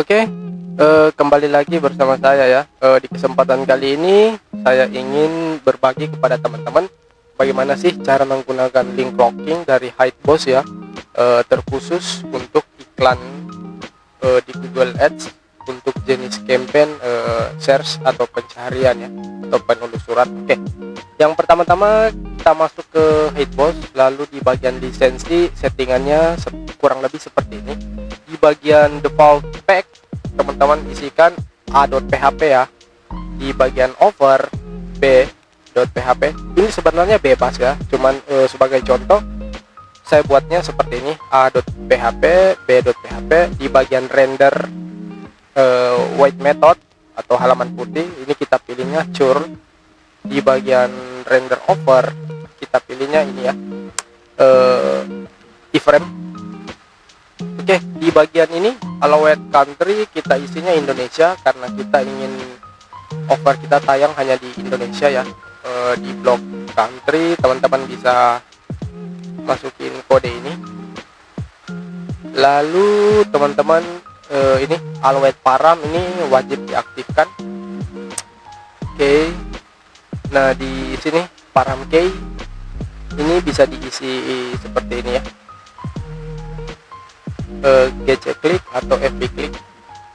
Oke, kembali lagi bersama saya ya. Di kesempatan kali ini saya ingin berbagi kepada teman-teman bagaimana sih cara menggunakan link blocking dari Hideboss ya, terkhusus untuk iklan di Google Ads untuk jenis campaign search atau pencarian ya, atau penelusuran. Oke, yang pertama-tama kita masuk ke Hideboss, lalu di bagian lisensi settingannya kurang lebih seperti ini. Di bagian default pack teman-teman isikan a.php ya. Di bagian over b.php ini sebenarnya bebas ya, cuman sebagai contoh saya buatnya seperti ini, a.php b.php. Di bagian render white method atau halaman putih ini kita pilihnya churn. Di bagian render over kita pilihnya ini ya, iframe. Oke, di bagian ini allowed country kita isinya Indonesia karena kita ingin offer kita tayang hanya di Indonesia ya. Di block country teman-teman bisa masukin kode ini. Lalu teman-teman ini allowed param ini wajib diaktifkan. Oke. Nah, di sini param key ini bisa diisi seperti ini ya. GC click atau FB click,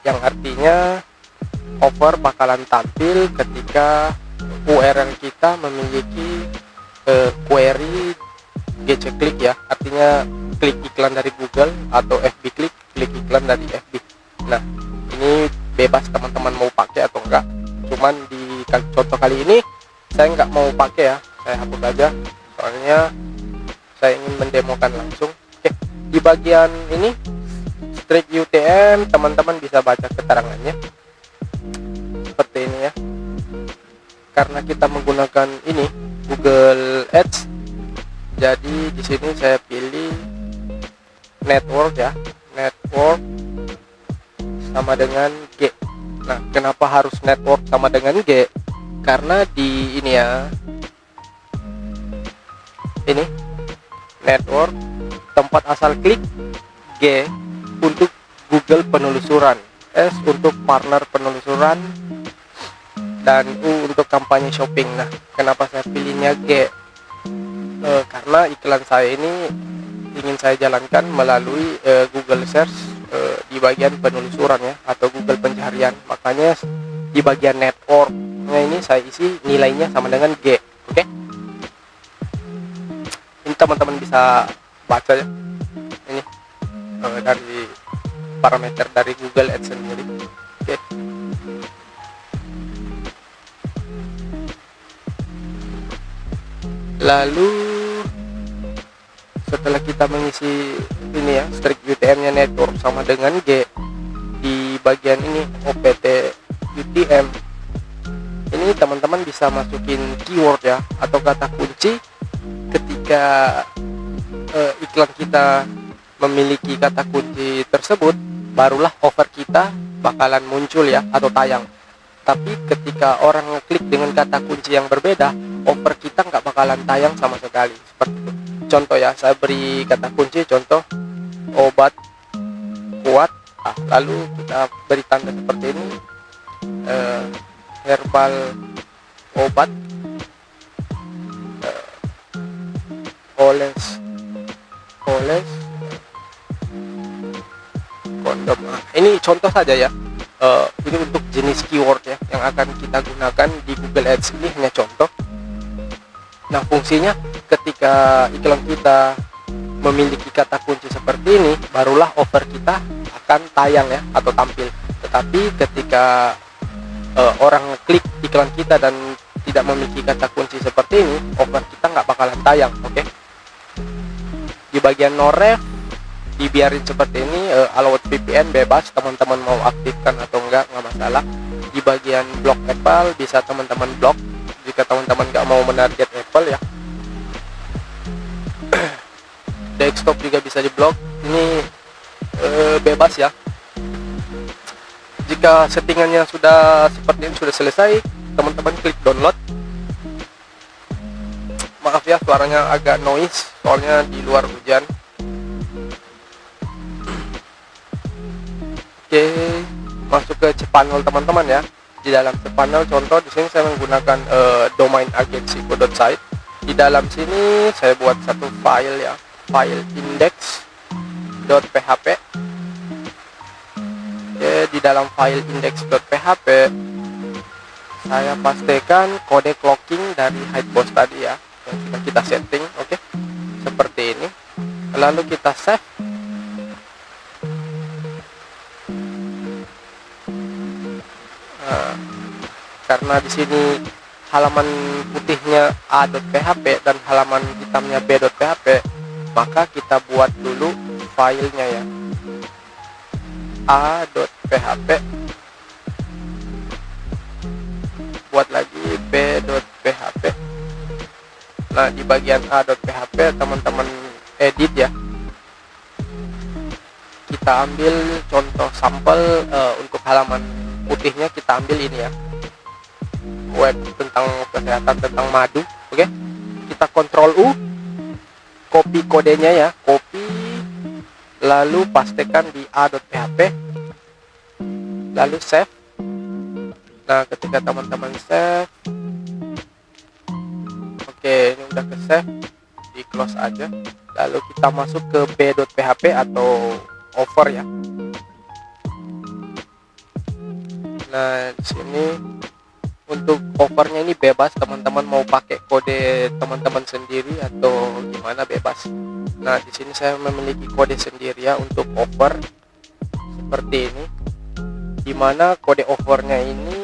yang artinya offer bakalan tampil ketika URL kita memiliki query GC click ya, artinya klik iklan dari Google, atau FB click, klik iklan dari FB. Nah, ini bebas teman-teman mau pakai atau enggak, cuman di contoh kali ini saya nggak mau pakai ya, saya hapus aja soalnya saya ingin mendemokan langsung. Oke, di bagian ini strict UTM teman-teman bisa baca keterangannya seperti ini ya. Karena kita menggunakan ini Google Ads, jadi di sini saya pilih network ya, network sama dengan G. Nah, kenapa harus network sama dengan G? Karena di ini ya, ini network tempat asal klik, G untuk Google penelusuran, S untuk partner penelusuran, dan U untuk kampanye shopping. Nah, kenapa saya pilihnya G? Karena iklan saya ini ingin saya jalankan melalui Google Search di bagian penelusuran ya, atau Google pencarian. Makanya di bagian networknya ini saya isi nilainya sama dengan G. Oke? Ini teman-teman bisa baca ya. Ini dari parameter dari Google Ads sendiri. Oke. Lalu setelah kita mengisi ini ya, strict UTM-nya network sama dengan G, di bagian ini OPT UTM ini teman-teman bisa masukin keyword ya, atau kata kunci ketika iklan kita memiliki kata kunci tersebut, barulah offer kita bakalan muncul ya, atau tayang. Tapi ketika orang ngeklik dengan kata kunci yang berbeda, offer kita nggak bakalan tayang sama sekali. Seperti itu. Contoh ya, saya beri kata kunci, contoh obat kuat. Lalu kita beri tanda seperti ini, herbal obat oles kondom. Ini contoh saja ya. Ini untuk jenis keyword ya yang akan kita gunakan di Google Ads. Ini hanya contoh. Nah, fungsinya ketika iklan kita memiliki kata kunci seperti ini, barulah offer kita akan tayang ya, atau tampil. Tetapi ketika orang klik iklan kita dan tidak memiliki kata kunci seperti ini, offer kita nggak bakalan tayang. Oke? Di bagian no ref dibiarin seperti ini, allowed VPN bebas, teman-teman mau aktifkan atau enggak masalah. Di bagian block Apple bisa teman-teman blok jika teman-teman nggak mau menarget Apple ya. Desktop juga bisa diblok, ini bebas ya. Jika settingannya sudah seperti ini, sudah selesai, teman-teman klik download. Maaf ya, suaranya agak noise soalnya di luar hujan. Oke. masuk ke cPanel teman-teman ya. Di dalam cPanel contoh di sini saya menggunakan domain agency.site. Di dalam sini saya buat satu file ya, file index.php. Oke, di dalam file index.php saya pastikan kode clocking dari Hideboss tadi ya, yang sudah kita setting. Oke, seperti ini. Lalu kita save. Nah, karena di sini halaman putihnya a.php dan halaman hitamnya b.php, maka kita buat dulu filenya ya, a.php, buat lagi b.php. Nah, di bagian a.php teman-teman edit ya, kita ambil contoh sampel untuk halaman putihnya, kita ambil ini ya, web tentang kesehatan, tentang madu. Oke, kita Ctrl U, copy kodenya ya, copy, lalu pastekan di a.php, lalu save. Nah, ketika teman-teman save, oke, ini udah ke save, di close aja. Lalu kita masuk ke b.php atau over ya. Nah, di sini untuk overnya ini bebas, teman-teman mau pakai kode teman-teman sendiri atau gimana, bebas. Nah, di sini saya memiliki kode sendiri ya untuk over, seperti ini, dimana kode overnya ini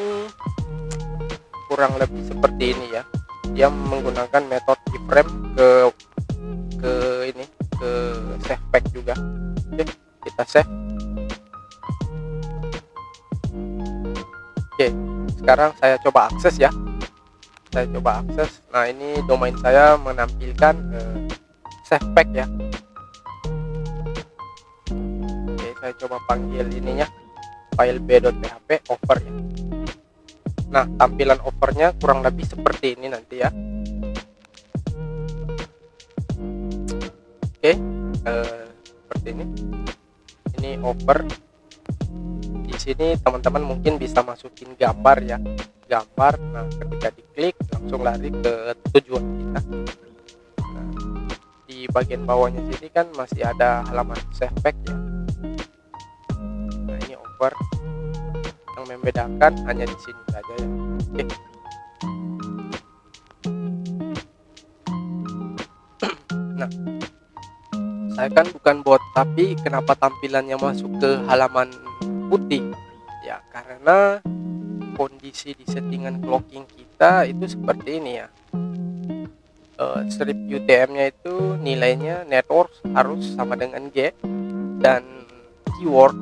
kurang lebih seperti ini ya. Dia menggunakan metode keyframe ke ini, ke save pack juga. Oke, kita save. Oke, sekarang saya coba akses ya. Saya coba akses. Nah, ini domain saya menampilkan save pack ya. Oke, saya coba panggil ininya, file b.php over ya. Nah, tampilan overnya kurang lebih seperti ini nanti ya. Oke, seperti ini. Ini over. Di sini teman-teman mungkin bisa masukin gambar ya, gambar. Nah, ketika diklik langsung lari ke tujuan kita. Nah, di bagian bawahnya sini kan masih ada halaman save pack ya. Nah, ini over. Yang membedakan hanya di sini saja ya. Oke. Nah, saya kan bukan bot, tapi kenapa tampilannya masuk ke halaman putih ya, karena kondisi di settingan clocking kita itu seperti ini ya. Strip UTM-nya itu nilainya network harus sama dengan G, dan keyword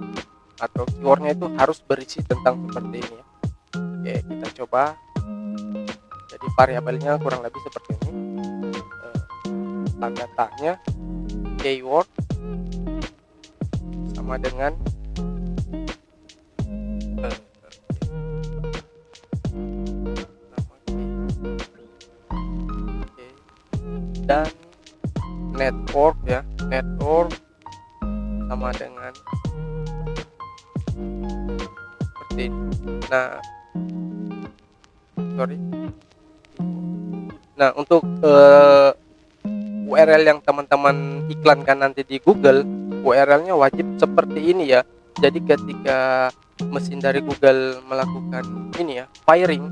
atau keywordnya itu harus berisi tentang seperti ini ya. Oke, kita coba. Jadi variabelnya kurang lebih seperti ini. Tanda tanya keyword sama dengan dan network ya, network sama dengan seperti ini. Nah, untuk URL yang teman-teman iklankan nanti di Google, URL-nya wajib seperti ini ya. Jadi ketika mesin dari Google melakukan ini ya, firing,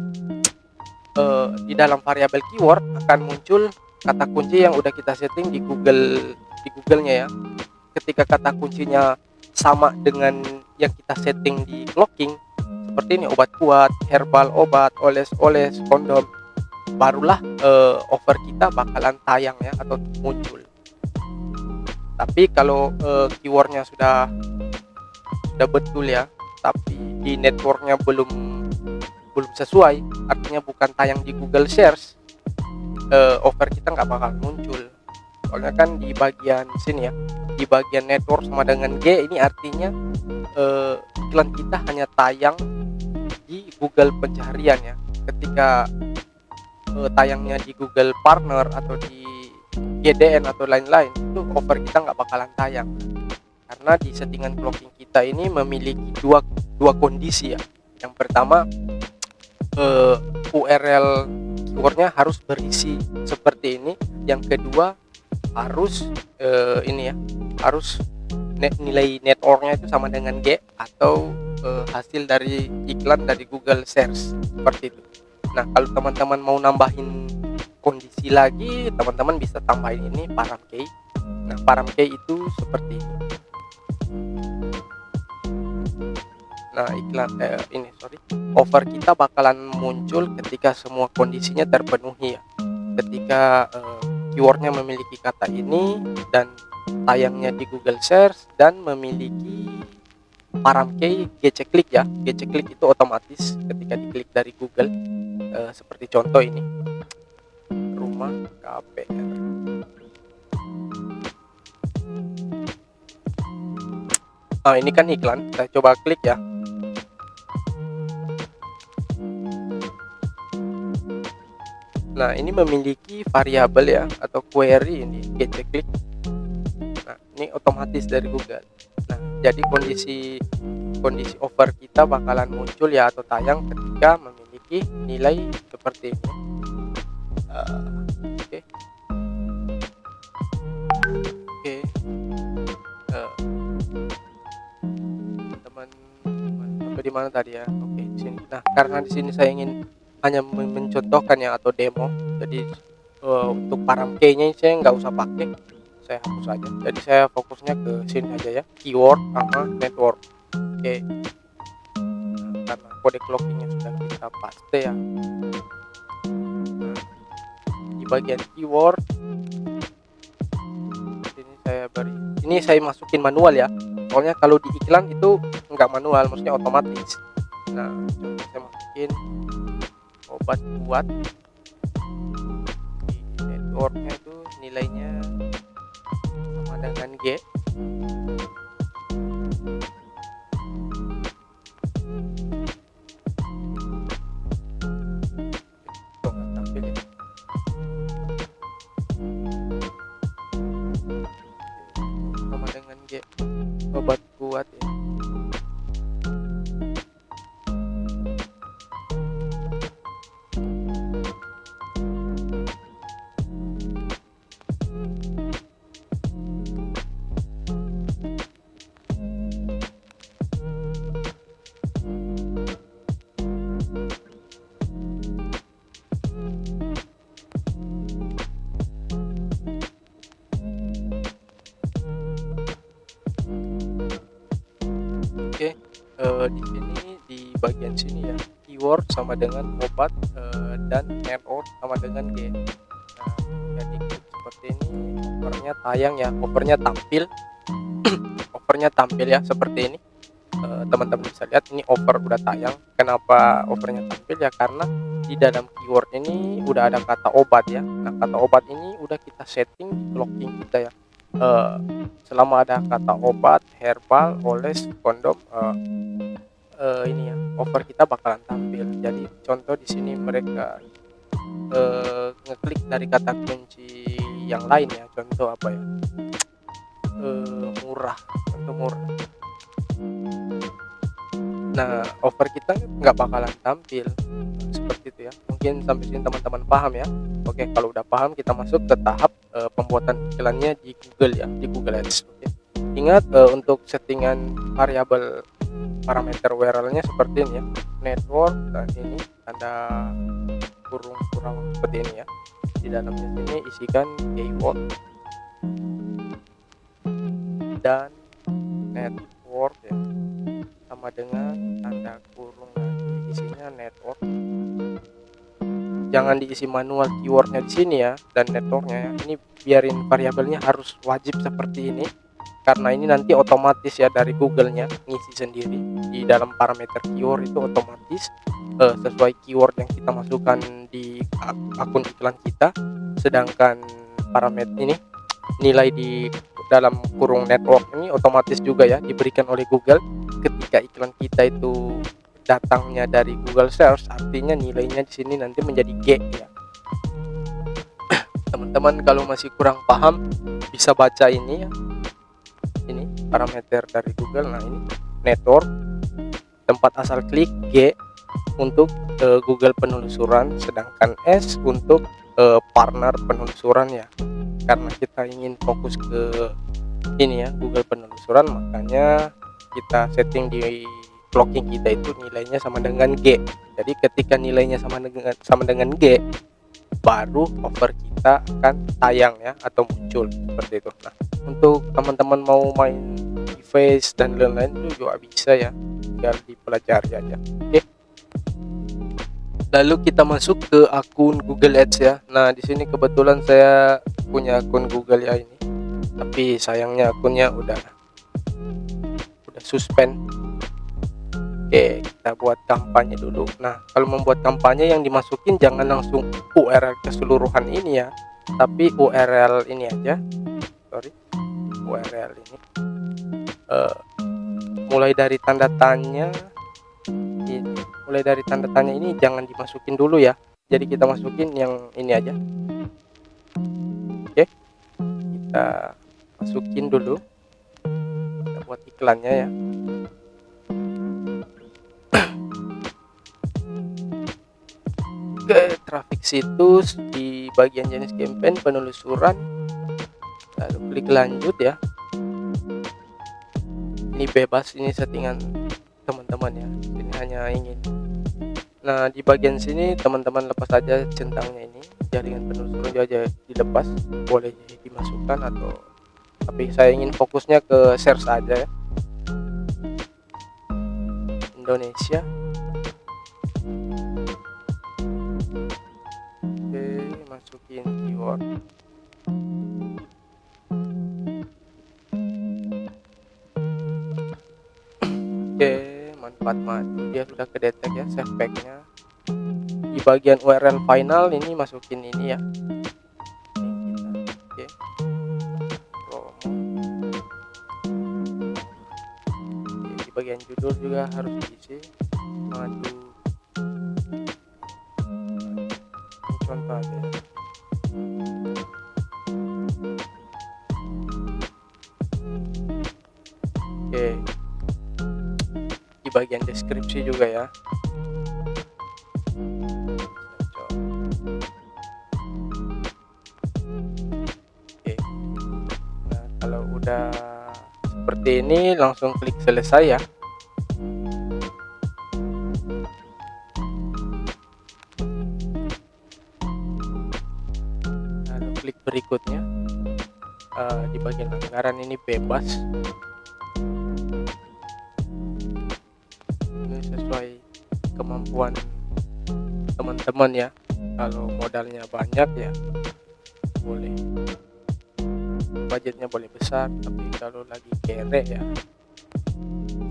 di dalam variabel keyword akan muncul kata kunci yang udah kita setting di Google-nya ya. Ketika kata kuncinya sama dengan yang kita setting di clocking, seperti ini, obat kuat, herbal, obat, oles-oles, kondom, barulah offer kita bakalan tayang ya, atau muncul. Tapi kalau keywordnya sudah betul ya, tapi di networknya belum sesuai, artinya bukan tayang di Google Search, offer kita nggak bakal muncul. Soalnya kan di bagian sini ya, di bagian network sama dengan G, ini artinya iklan kita hanya tayang di Google pencarian ya. Ketika tayangnya di Google Partner atau di GDN atau lain-lain, itu offer kita nggak bakalan tayang, karena di settingan clocking kita ini memiliki dua dua kondisi ya. Yang pertama, URL keywordnya harus berisi seperti ini. Yang kedua harus ini ya, harus nilai networknya itu sama dengan G atau hasil dari iklan dari Google Search seperti itu. Nah, kalau teman-teman mau nambahin kondisi lagi, teman-teman bisa tambahin ini param key. Nah, param key itu seperti ini. Nah, offer kita bakalan muncul ketika semua kondisinya terpenuhi ya. Ketika keywordnya memiliki kata ini dan tayangnya di Google Search dan memiliki param key GC-Click ya. GC-Click itu otomatis ketika diklik dari Google, seperti contoh ini, rumah KPR. Nah, ini kan iklan, saya coba klik ya. Nah, ini memiliki variabel ya atau query ini GC-Click. Nah, ini otomatis dari Google. Nah, jadi kondisi offer kita bakalan muncul ya atau tayang ketika memiliki nilai seperti ini. Oke. Teman-teman sampai di mana tadi ya? Oke, di sini. Nah, karena di sini saya ingin hanya mencontohkan ya atau demo, jadi untuk param key-nya saya nggak usah pakai, saya hapus saja. Jadi saya fokusnya ke sini aja ya, keyword sama network. Oke. Nah, karena kode clockingnya sudah kita paste ya. Nah, di bagian keyword ini saya beri, ini saya masukin manual ya, soalnya kalau di iklan itu nggak manual, maksudnya otomatis. Nah, coba saya masukin obat kuat. Di networknya itu nilainya sama dengan G. Tampil ya. Sama dengan G, obat kuat ya. Oke, di sini di bagian sini ya, keyword sama dengan obat dan network sama dengan G. Nah, jadi seperti ini offernya tayang ya, offernya tampil. Offernya tampil ya seperti ini. Teman-teman bisa lihat ini offer udah tayang. Kenapa offernya tampil ya? Karena di dalam keyword ini udah ada kata obat ya. Nah, kata obat ini udah kita setting di clocking kita ya. Selama ada kata obat, herbal, oles, kondom, ini ya, offer kita bakalan tampil. Jadi contoh di sini mereka ngeklik dari kata kunci yang lain ya. Contoh apa ya? Murah, contoh murah. Nah, offer kita nggak bakalan tampil seperti itu ya. Mungkin sampai sini teman-teman paham ya. Oke, kalau udah paham kita masuk ke tahap pembuatan iklannya di Google ya, di Google Ads. Oke. Ingat untuk settingan variabel parameter URL-nya seperti ini ya. Network dan ini ada kurung seperti ini ya. Di dalamnya sini isikan keyword dan network ya, sama dengan tanda kurung lagi isinya network. Jangan diisi manual keywordnya di sini ya dan networknya ya. Ini biarin variabelnya harus wajib seperti ini, karena ini nanti otomatis ya dari Google-nya ngisi sendiri di dalam parameter keyword itu otomatis sesuai keyword yang kita masukkan di akun iklan kita. Sedangkan parameter ini nilai di dalam kurung network ini otomatis juga ya diberikan oleh Google ketika iklan kita itu datangnya dari Google Search, artinya nilainya di sini nanti menjadi G ya. Teman-teman kalau masih kurang paham bisa baca ini ya. Ini parameter dari Google. Nah, ini network tempat asal klik, G untuk Google penelusuran, sedangkan S untuk partner penelusuran ya. Karena kita ingin fokus ke ini ya, Google penelusuran, makanya kita setting di blocking kita itu nilainya sama dengan G. Jadi ketika nilainya sama dengan G, baru offer kita akan tayang ya, atau muncul seperti itu. Nah, untuk teman-teman mau main device dan lain-lain itu juga bisa ya, tinggal dipelajari aja. Oke. Lalu kita masuk ke akun Google Ads ya. Nah, di sini kebetulan saya punya akun Google ya ini. Tapi sayangnya akunnya udah suspend. Oke, kita buat kampanye dulu. Nah, kalau membuat kampanye yang dimasukin jangan langsung URL keseluruhan ini ya, tapi URL ini aja. URL ini. Mulai dari tanda tanya ini. Mulai dari tanda tanya ini jangan dimasukin dulu ya. Jadi kita masukin yang ini aja. Oke. Kita masukin dulu. Kita buat iklannya ya. Ke traffic situs, di bagian jenis campaign penelusuran, lalu klik lanjut ya. Ini bebas, ini settingan teman-teman ya, ini hanya ingin. Nah, di bagian sini teman-teman lepas aja centangnya ini, jaringan penelusuran aja dilepas, boleh dimasukkan atau, tapi saya ingin fokusnya ke search aja ya. Indonesia. Oke, masukin keyword. Oke, manfaat madu dia sudah kedetek ya, save pack-nya. Di bagian URL final ini masukin ini ya. Oke. Promo. Oke, di bagian judul juga harus diisi madu. Ini contoh aja ya. Oke. Di bagian deskripsi juga ya. Oke. Nah, kalau udah seperti ini langsung klik selesai ya. Lalu klik berikutnya. Di bagian anggaran ini bebas. Sesuai kemampuan teman-teman ya. Kalau modalnya banyak ya boleh, budgetnya boleh besar, tapi kalau lagi kere ya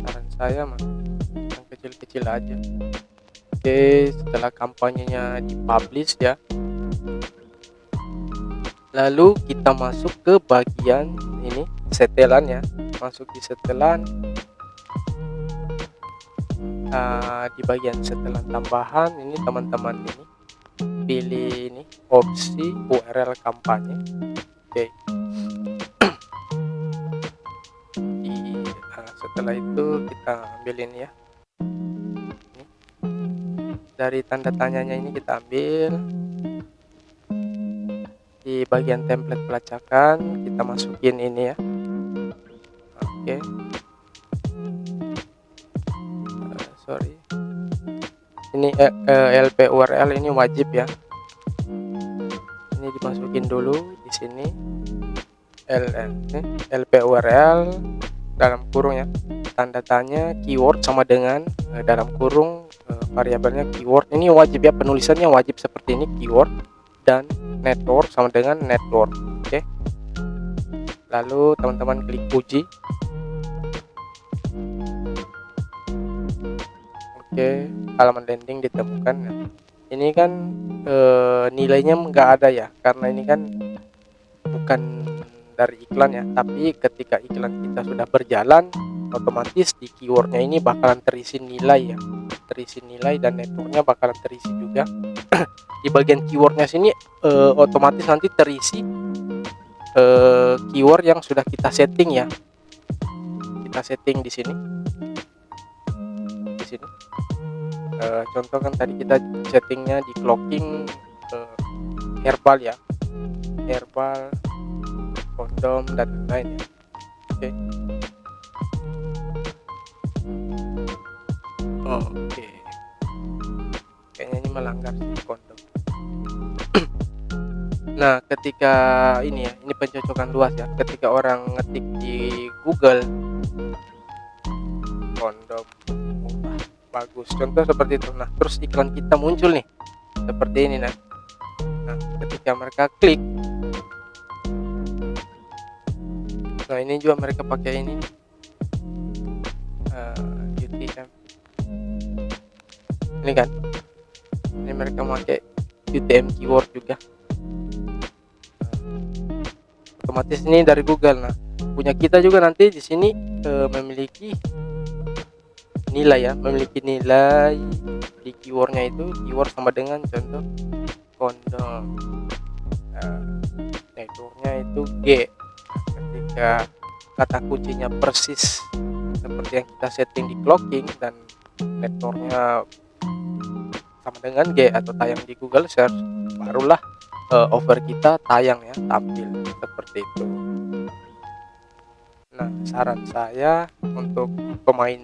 saran saya mah yang kecil-kecil aja. Oke, setelah kampanyenya dipublish ya, lalu kita masuk ke bagian ini setelan ya. Masuk di setelan. Di bagian setelan tambahan ini teman-teman ini pilih ini opsi URL kampanye. Oke. Setelah itu kita ambil ini ya, ini. Dari tanda tanyanya ini kita ambil. Di bagian template pelacakan kita masukin ini ya. Oke. Sorry, ini LP URL ini wajib ya, ini dimasukin dulu di sini. LP URL dalam kurung ya, tanda tanya keyword sama dengan dalam kurung variabelnya keyword. Ini wajib ya, penulisannya wajib seperti ini, keyword, dan network sama dengan network. Oke. Lalu teman-teman klik uji. Oke, halaman landing ditemukan. Ini kan nilainya nggak ada ya, karena ini kan bukan dari iklan ya, tapi ketika iklan kita sudah berjalan, otomatis di keywordnya ini bakalan terisi nilai ya, terisi nilai, dan networknya bakalan terisi juga. Di bagian keywordnya sini otomatis nanti terisi keyword yang sudah kita setting ya, kita setting di sini. sini. Contoh kan tadi kita settingnya di clocking herbal ya, herbal, kondom dan lain ya. Oke. Oke. Kayaknya ini melanggar sih kondom. Nah, ketika ini ya, ini pencocokan luas ya. Ketika orang ngetik di Google kondom murah, bagus. Contoh seperti itu. Nah, terus iklan kita muncul nih. Seperti ini nah. Nah, ketika mereka klik, nah ini juga mereka pakai ini UTM. Ini kan. Ini mereka pakai UTM keyword juga. Otomatis ini dari Google. Nah, punya kita juga nanti di sini memiliki nilai ya, memiliki nilai di keywordnya itu. Keyword sama dengan contoh kondom. Nah, networknya itu G. Ketika kata kuncinya persis seperti yang kita setting di clocking dan networknya sama dengan G atau tayang di Google Search, barulah offer kita tayang ya, tampil seperti itu. Nah, saran saya untuk pemain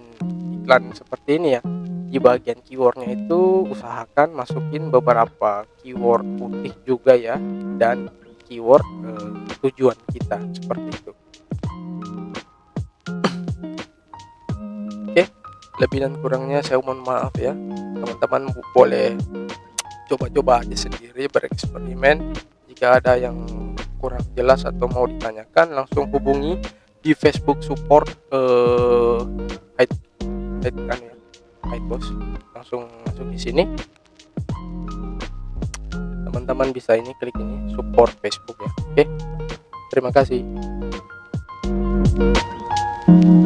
iklan seperti ini ya, di bagian keywordnya itu usahakan masukin beberapa keyword putih juga ya, dan keyword tujuan kita seperti itu. Oke, lebih dan kurangnya saya mohon maaf ya. Teman-teman boleh coba-coba aja sendiri, bereksperimen. Jika ada yang kurang jelas atau mau ditanyakan, langsung hubungi di Facebook support Hideboss. Langsung masuk di sini. Teman-teman bisa ini klik ini support Facebook ya. Oke. Terima kasih.